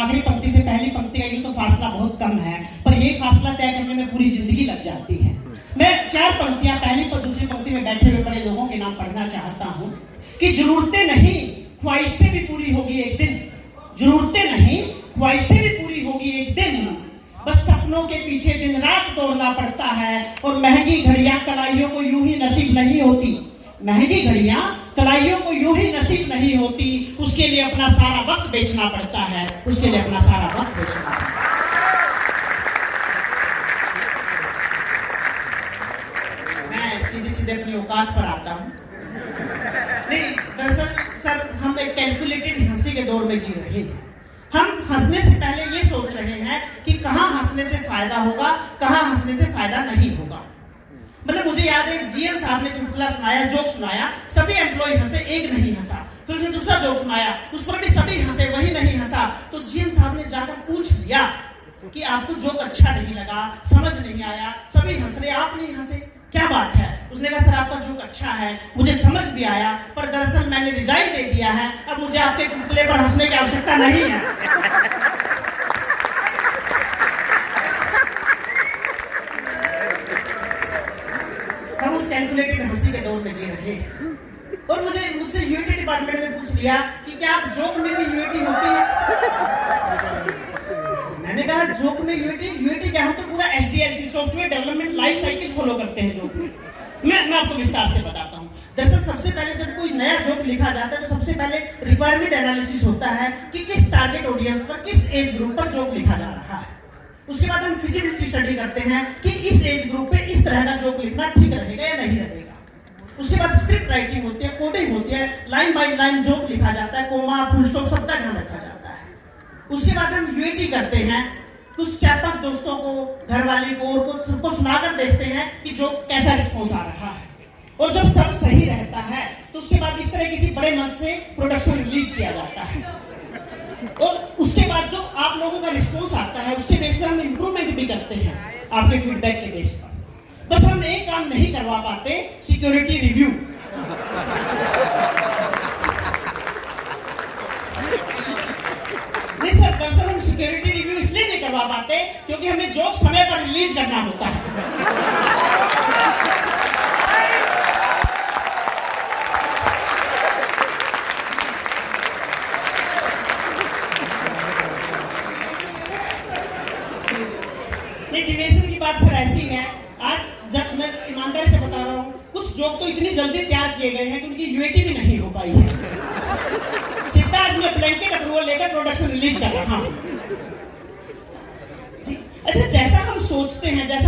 आखिरी पंक्ति से पहली पंक्ति का यूं तो फासला बहुत कम है, पर ये फासला तय करने में पूरी जिंदगी लग जाती है। मैं 4 पंक्तियां पहली पर दूसरी पंक्ति में बैठे हुए बड़े लोगों के नाम पढ़ना चाहता हूं कि जरूरतें नहीं ख्वाहिशें भी पूरी होगी एक दिन, जरूरतें नहीं ख्वाहिशें भी पूरी होगी एक दिन, बस सपनों के पीछे दिन रात दौड़ना पड़ता है। और महंगी घड़ियां कलाइयों को यूं ही नसीब नहीं होती, महंगी घड़ियां कलाइयों को यूं ही नसीब नहीं होती, उसके लिए अपना सारा वक्त बेचना पड़ता है, उसके लिए अपना सारा वक्त बेचना पड़ता है। मैं सीधे सीधे अपनी औकात पर आता हूं। नहीं, दरअसल सर हम एक कैलकुलेटेड हंसी के दौर में जी रहे हैं। हम हंसने से पहले ये सोच रहे हैं कि कहां हंसने से फायदा होगा, कहां हंसने से फायदा नहीं होगा। मतलब मुझे याद है जीएम साहब ने चुटकुला सुनाया, जोक सुनाया, सभी एम्प्लॉय हंसे, एक नहीं हंसा। फिर उसने दूसरा जोक सुनाया, उस पर भी सभी हंसे, वही नहीं हंसा। तो जीएम साहब ने जाकर पूछ लिया कि आपको जोक अच्छा नहीं लगा, समझ नहीं आया, सभी हंस रहे, आप नहीं हंसे, क्या बात है? उसने कहा सर आपका जोक अच्छा है, मुझे समझ भी आया, पर दरअसल मैंने रिजाइन दे दिया है, अब मुझे आपके चुटकुले पर हंसने की आवश्यकता नहीं है। हम उस कैलकुलेटेड हंसी के दौर में जी रहे हैं। और मुझसे यूएटी डिपार्टमेंट ने पूछ लिया कि क्या आप जोक में भी यूएटी होती है? मैंने कहा जोक में यूएटी क्या, हम तो पूरा SDLC software development life cycle follow करते हैं जोक में। मैं आपको विस्तार से बताता हूं। दरअसल सबसे पहले जब कोई नया जोक लिखा जाता है तो सबसे पहले रिक्वायरमेंट एनालिसिस होता है कि किस टारगेट ऑडियंस पर, किस एज ग्रुप पर जोक लिखा जा रहा है। उसके बाद हम फिजिबिलिटी स्टडी करते हैं कि इस एज ग्रुप पे इस तरह का जोक लिखना ठीक रहेगा या नहीं रहेगा। उसके बाद स्क्रिप्ट राइटिंग होती है, कोडिंग होती है, लाइन बाय लाइन जोक लिखा जाता है, कोमा फुल स्टॉप सबका ध्यान रखा जाता है। उसके बाद हम यूएटी करते हैं, कुछ 4-5 दोस्तों को, घरवाली को और को सबको सुनाकर देखते हैं कि जोक कैसा रिस्पॉन्स आ रहा है। और जब सब सही रहता है तो उसके बाद इस तरह किसी बड़े मंच से प्रोडक्शन रिलीज किया जाता है। और उसके बाद जो आप लोगों का रिस्पॉन्स आता है उसके बेस पे हम इंप्रूवमेंट भी करते हैं, आपके फीडबैक के बेस पर। बस हम एक काम नहीं करवा पाते, सिक्योरिटी रिव्यू। नहीं सर, दरअसल हम सिक्योरिटी रिव्यू इसलिए नहीं करवा पाते क्योंकि हमें जोक समय पर रिलीज करना होता है। डिविएशन की बात सर ऐसी है, आज जब मैं ईमानदारी से बता रहा हूँ, कुछ जोक तो इतनी जल्दी तैयार किए गए हैं कि उनकी यूएटी भी नहीं हो पाई है। सीधा आज मैं ब्लैंकेट अप्रूवल लेकर प्रोडक्शन रिलीज कर रहा हूँ। अच्छा, जैसा हम सोचते हैं, जैसा